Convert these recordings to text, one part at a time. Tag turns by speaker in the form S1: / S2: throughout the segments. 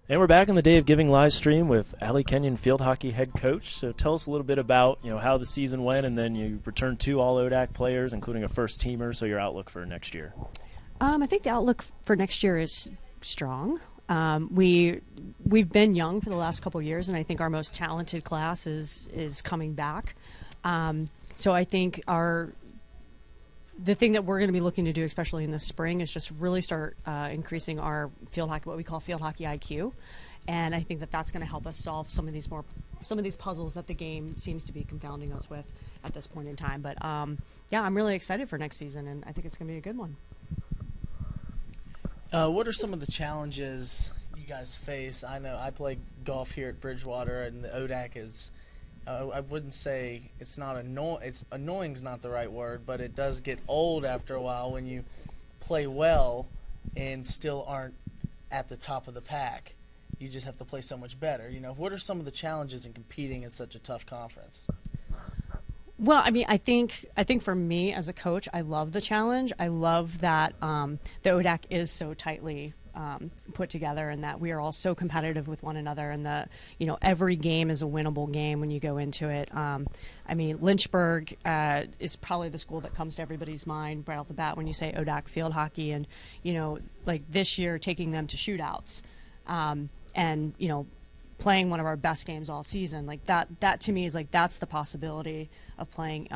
S1: And we're back on the Day of Giving live stream with Allie Kenyon, field hockey head coach. So tell us a little bit about how the season went, and then you returned two All ODAC players, including a first teamer. So your outlook for next year.
S2: I think the outlook for next year is strong. We've been young for the last couple of years, and I think our most talented class is coming back. So I think the thing that we're going to be looking to do, especially in the spring, is just really start increasing our field hockey, what we call field hockey IQ, and I think that that's going to help us solve some of these puzzles that the game seems to be confounding us with at this point in time. But yeah, I'm really excited for next season, and I think it's going to be a good one.
S3: What are some of the challenges you guys face? I know I play golf here at Bridgewater, and the ODAC is. I wouldn't say it's not it's annoying's not the right word, but it does get old after a while when you play well and still aren't at the top of the pack. You just have to play so much better. What are some of the challenges in competing in such a tough conference?
S2: Well, I mean, I think for me as a coach, I love the challenge. I love that the ODAC is so tightly put together, and that we are all so competitive with one another, and every game is a winnable game when you go into it. I mean, Lynchburg is probably the school that comes to everybody's mind right off the bat when you say ODAC field hockey, and like this year taking them to shootouts, and playing one of our best games all season, like that to me is like that's the possibility of playing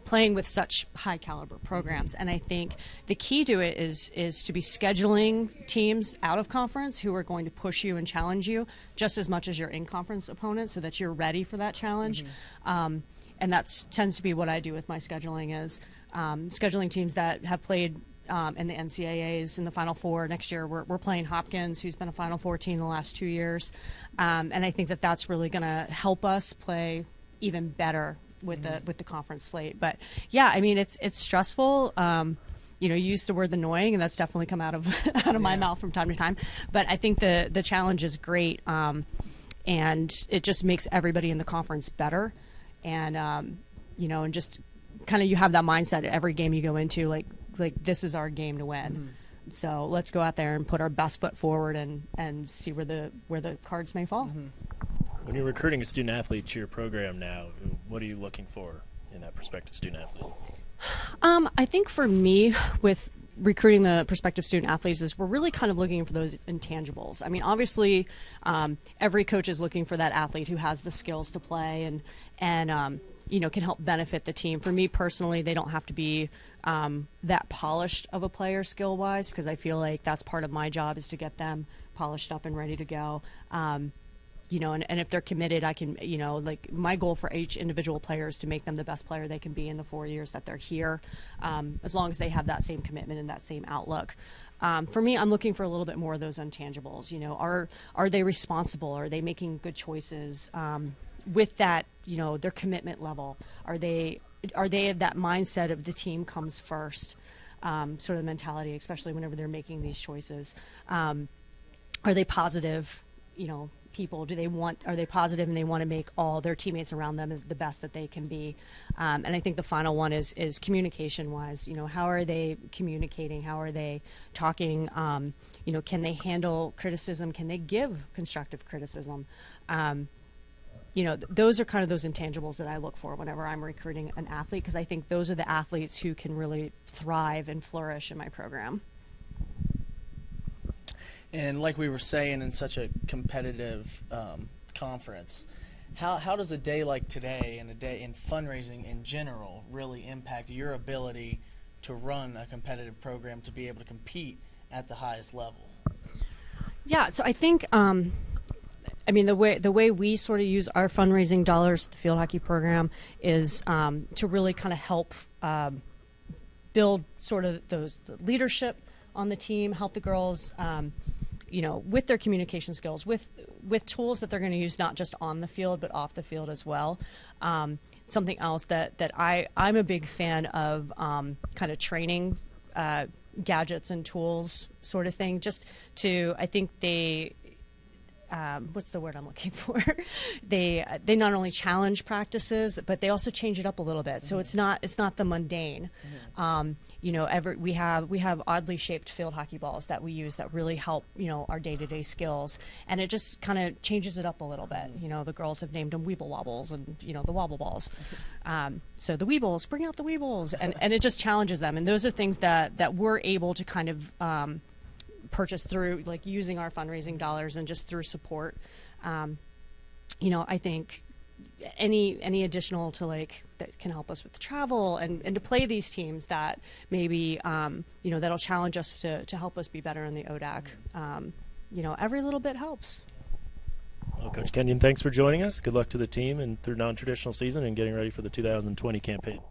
S2: playing with such high caliber programs. And I think the key to it is to be scheduling teams out of conference who are going to push you and challenge you just as much as your in-conference opponents, so that you're ready for that challenge. And that tends to be what I do with my scheduling, is scheduling teams that have played in the NCAAs in the Final Four. Next year we're playing Hopkins, who's been a Final Four team the last 2 years. And I think that that's really going to help us play even better with the conference slate. But yeah, I mean, it's stressful. You used the word annoying, and that's definitely come out of my mouth from time to time. But I think the challenge is great, and it just makes everybody in the conference better. And and just kind of you have that mindset at every game you go into, like this is our game to win. So let's go out there and put our best foot forward and see where the cards may fall.
S1: When you're recruiting a student athlete to your program now, what are you looking for in that prospective student athlete?
S2: I think for me, with recruiting the prospective student athletes, is we're really kind of looking for those intangibles. I mean, obviously, every coach is looking for that athlete who has the skills to play and can help benefit the team. For me personally, they don't have to be that polished of a player skill-wise, because I feel like that's part of my job, is to get them polished up and ready to go. And if they're committed, I can, like my goal for each individual player is to make them the best player they can be in the 4 years that they're here, as long as they have that same commitment and that same outlook. For me, I'm looking for a little bit more of those intangibles. Are they responsible? Are they making good choices? With that, their commitment level, are they that mindset of the team comes first, sort of mentality, especially whenever they're making these choices? Are they positive, people? Are they positive and they want to make all their teammates around them as the best that they can be? And I think the final one is communication wise. How are they communicating? How are they talking? Can they handle criticism? Can they give constructive criticism? Those are kind of those intangibles that I look for whenever I'm recruiting an athlete, because I think those are the athletes who can really thrive and flourish in my program.
S3: And like we were saying, in such a competitive conference, how does a day like today and a day in fundraising in general really impact your ability to run a competitive program, to be able to compete at the highest level?
S2: Yeah, so I think the way we sort of use our fundraising dollars at the field hockey program is to really kind of help build sort of the leadership on the team, help the girls with their communication skills, with tools that they're going to use not just on the field but off the field as well. Something else that I'm a big fan of, kind of training gadgets and tools sort of thing, just to, I think what's the word I'm looking for? They not only challenge practices, but they also change it up a little bit. So it's not the mundane. We have oddly shaped field hockey balls that we use that really help our day-to-day skills, and it just kind of changes it up a little bit. The girls have named them Weeble Wobbles and the Wobble Balls. So the Weebles, bring out the Weebles, and it just challenges them. And those are things that we're able to kind of purchase through like using our fundraising dollars and just through support. I think any additional to that can help us with travel and to play these teams that maybe that'll challenge us to help us be better in the ODAC. Every little bit helps.
S1: Well, Coach Kenyon, thanks for joining us. Good luck to the team and through non-traditional season and getting ready for the 2020 campaign.